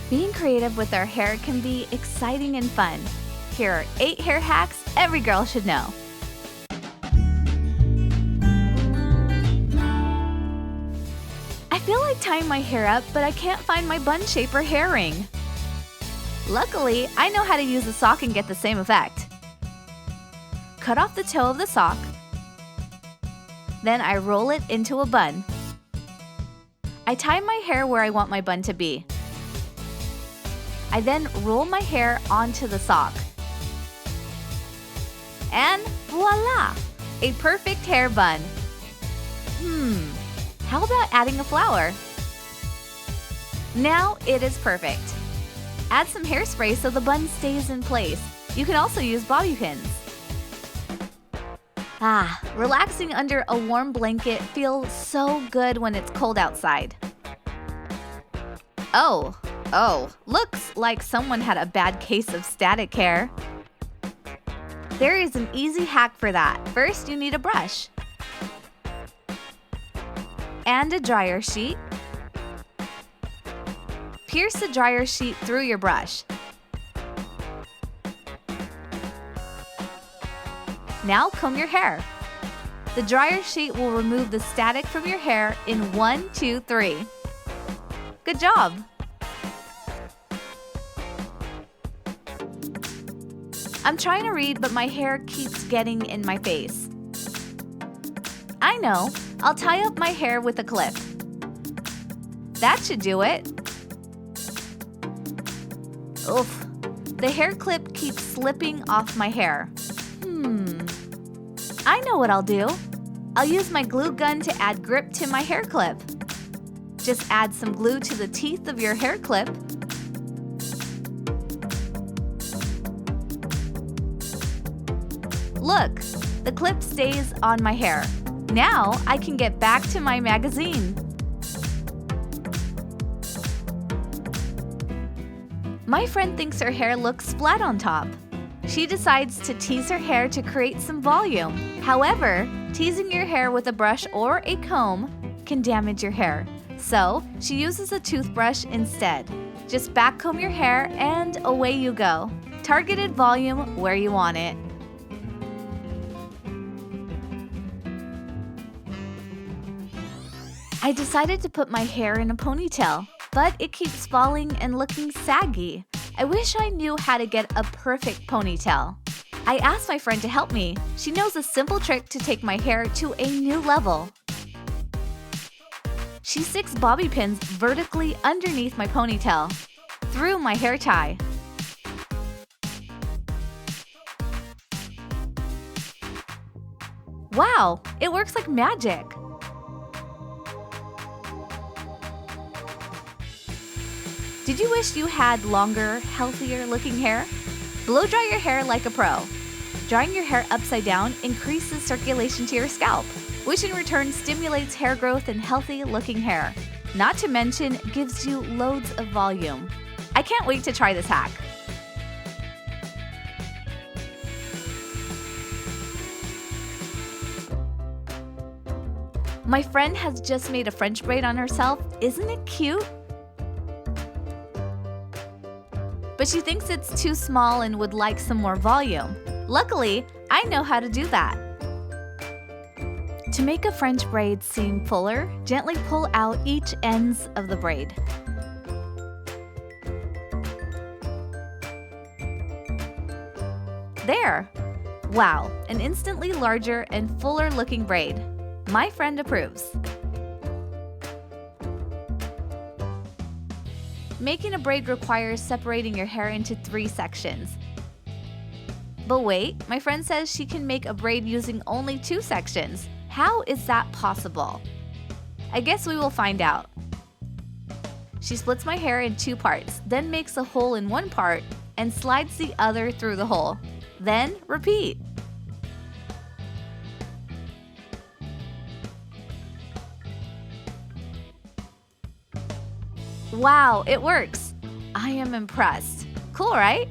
Being creative with our hair can be exciting and fun. Here are 8 hair hacks every girl should know. I feel like tying my hair up, but I can't find my bun shape or hair ring. Luckily, I know how to use a sock and get the same effect. Cut off the toe of the sock. Then I roll it into a bun. I tie my hair where I want my bun to be. I then roll my hair onto the sock. And voila! A perfect hair bun. How about adding a flower? Now it is perfect. Add some hairspray so the bun stays in place. You can also use bobby pins. Relaxing under a warm blanket feels so good when it's cold outside. Oh, looks like someone had a bad case of static hair. There is an easy hack for that. First, you need a brush and a dryer sheet. Pierce the dryer sheet through your brush. Now comb your hair. The dryer sheet will remove the static from your hair in 1, 2, 3. Good job! I'm trying to read, but my hair keeps getting in my face. I know, I'll tie up my hair with a clip. That should do it. Oof, the hair clip keeps slipping off my hair. I know what I'll do. I'll use my glue gun to add grip to my hair clip. Just add some glue to the teeth of your hair clip. Look, the clip stays on my hair. Now I can get back to my magazine. My friend thinks her hair looks flat on top. She decides to tease her hair to create some volume. However, teasing your hair with a brush or a comb can damage your hair. So, she uses a toothbrush instead. Just backcomb your hair and away you go. Targeted volume where you want it. I decided to put my hair in a ponytail, but it keeps falling and looking saggy. I wish I knew how to get a perfect ponytail. I asked my friend to help me. She knows a simple trick to take my hair to a new level. She sticks bobby pins vertically underneath my ponytail, through my hair tie. Wow, it works like magic! Did you wish you had longer, healthier looking hair? Blow dry your hair like a pro. Drying your hair upside down increases circulation to your scalp, which in return stimulates hair growth and healthy looking hair. Not to mention, gives you loads of volume. I can't wait to try this hack. My friend has just made a French braid on herself. Isn't it cute? But she thinks it's too small and would like some more volume. Luckily, I know how to do that. To make a French braid seem fuller, gently pull out each ends of the braid. There! Wow, an instantly larger and fuller looking braid. My friend approves. Making a braid requires separating your hair into 3 sections. But wait, my friend says she can make a braid using only 2 sections. How is that possible? I guess we will find out. She splits my hair in 2 parts, then makes a hole in one part and slides the other through the hole. Then repeat. Wow, it works! I am impressed. Cool, right?